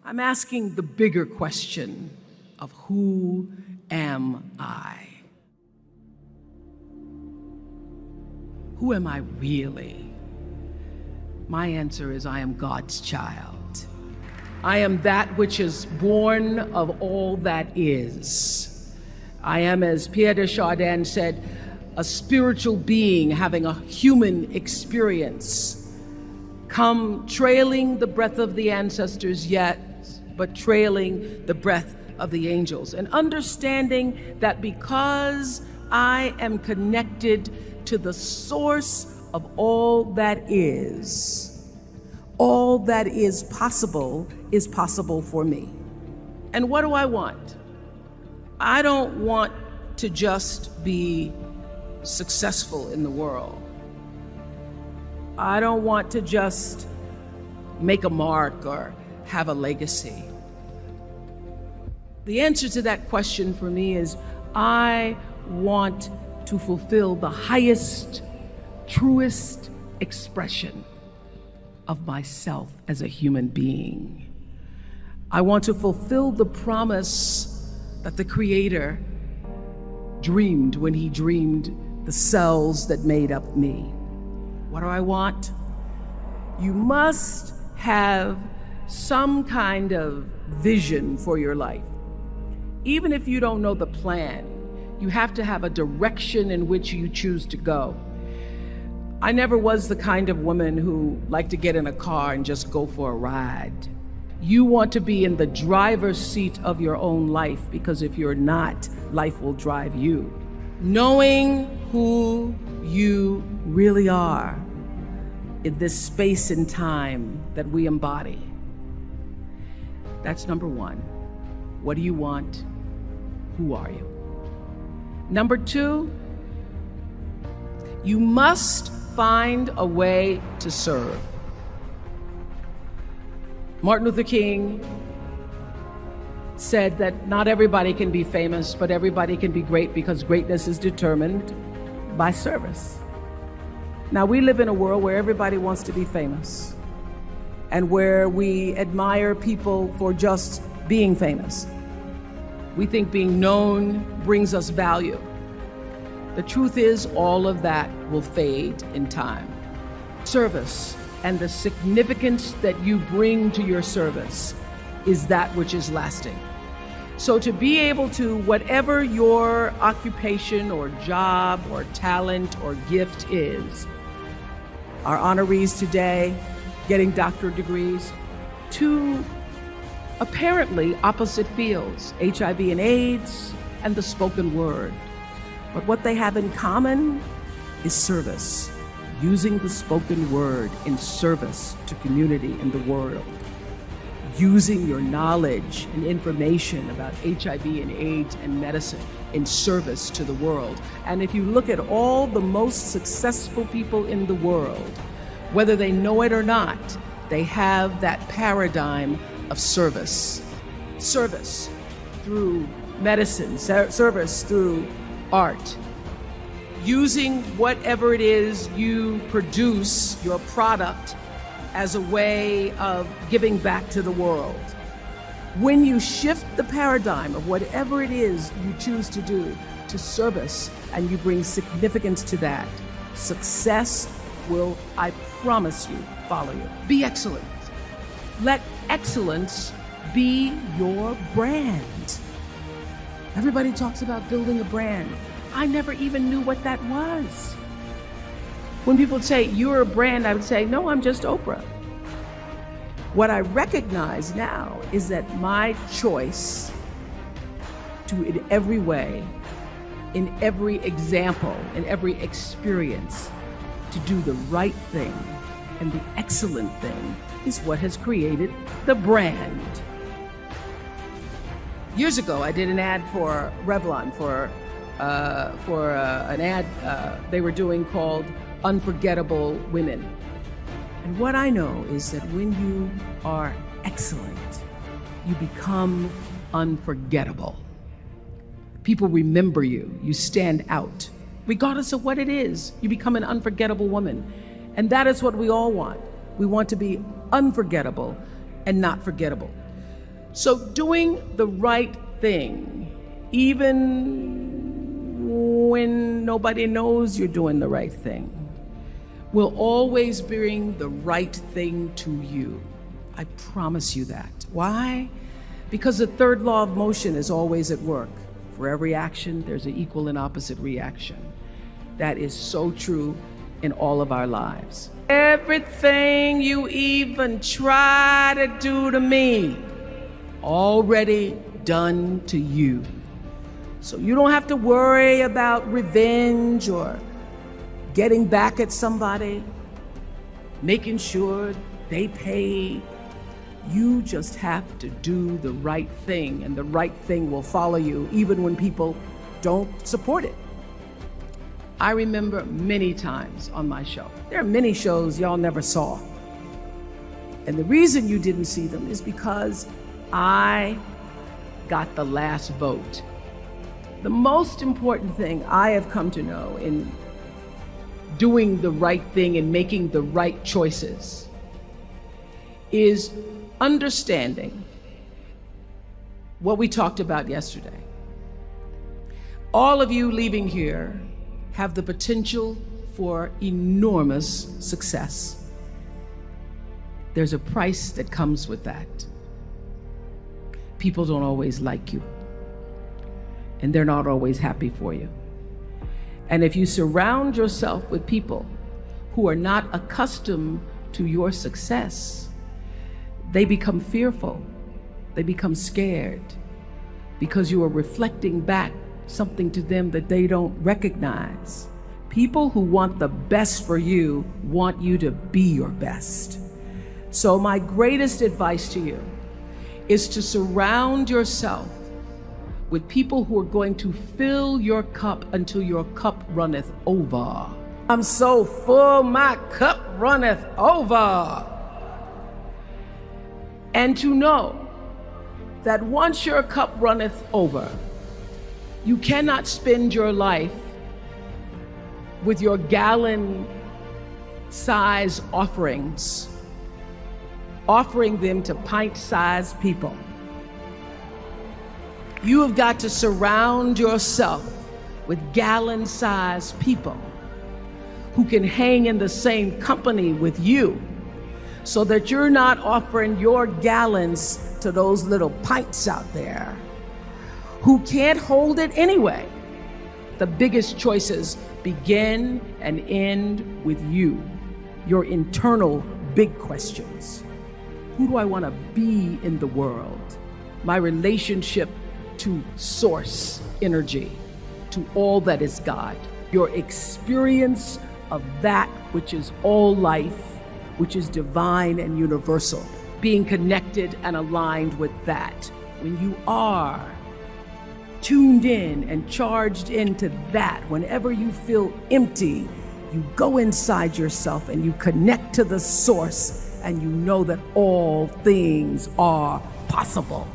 I'm asking the bigger question of who am I? Who am I really? My answer is I am God's child. I am that which is born of all that is. I am, as Pierre de Chardin said, a spiritual being having a human experience, come trailing the breath of the ancestors yet, but trailing the breath of the angels, and understanding that because I am connected to the source of all that is possible for me. And what do I want? I don't want to just be successful in the world. I don't want to just make a mark or have a legacy. The answer to that question for me is I want to fulfill the highest, truest expression of myself as a human being. I want to fulfill the promise that the Creator dreamed when He dreamed the cells that made up me. What do I want? You must have some kind of vision for your life. Even if you don't know the plan, you have to have a direction in which you choose to go. I never was the kind of woman who liked to get in a car and just go for a ride. You want to be in the driver's seat of your own life, because if you're not, life will drive you. Knowing who you really are in this space and time that we embody. That's number one. What do you want? Who are you? Number two, you must find a way to serve. Martin Luther King said that not everybody can be famous, but everybody can be great, because greatness is determined by service. Now, we live in a world where everybody wants to be famous and where we admire people for just being famous. We think being known brings us value. The truth is, all of that will fade in time. Service and the significance that you bring to your service is that which is lasting. So to be able to, whatever your occupation or job or talent or gift is, our honorees today getting doctorate degrees, to apparently opposite fields, HIV and AIDS and the spoken word. But what they have in common is service, using the spoken word in service to community and the world, using your knowledge and information about HIV and AIDS and medicine in service to the world. And if you look at all the most successful people in the world, whether they know it or not, they have that paradigm of service. Service through medicine, service through art. Using whatever it is you produce, your product, as a way of giving back to the world. When you shift the paradigm of whatever it is you choose to do to service, and you bring significance to that, success will, I promise you, follow you. Be excellent. Let excellence be your brand. Everybody talks about building a brand. I never even knew what that was. When people say, you're a brand, I would say, no, I'm just Oprah. What I recognize now is that my choice to, in every way, in every example, in every experience, to do the right thing and the excellent thing is what has created the brand. Years ago, I did an ad for Revlon for an ad they were doing called Unforgettable Women. And what I know is that when you are excellent, you become unforgettable. People remember you. You stand out. Regardless of what it is, you become an unforgettable woman. And that is what we all want. We want to be unforgettable and not forgettable. So doing the right thing, even when nobody knows you're doing the right thing, will always bring the right thing to you. I promise you that. Why? Because the third law of motion is always at work. For every action, there's an equal and opposite reaction. That is so true in all of our lives. Everything you even try to do to me, already done to you. So you don't have to worry about revenge or getting back at somebody, making sure they pay. You just have to do the right thing, and the right thing will follow you even when people don't support it. I remember many times on my show. There are many shows y'all never saw. And the reason you didn't see them is because I got the last vote. The most important thing I have come to know in doing the right thing and making the right choices is understanding what we talked about yesterday. All of you leaving here have the potential for enormous success. There's a price that comes with that. People don't always like you, and they're not always happy for you. And if you surround yourself with people who are not accustomed to your success, they become fearful, they become scared, because you are reflecting back something to them that they don't recognize. People who want the best for you want you to be your best. So my greatest advice to you is to surround yourself with people who are going to fill your cup until your cup runneth over. I'm so full, my cup runneth over. And to know that once your cup runneth over, you cannot spend your life with your gallon-size offerings, offering them to pint-sized people. You have got to surround yourself with gallon-sized people who can hang in the same company with you, so that you're not offering your gallons to those little pints out there who can't hold it anyway. The biggest choices begin and end with you, your internal big questions. Who do I want to be in the world? My relationship to source energy, to all that is God. Your experience of that which is all life, which is divine and universal. Being connected and aligned with that. When you are tuned in and charged into that, whenever you feel empty, you go inside yourself and you connect to the source, and you know that all things are possible.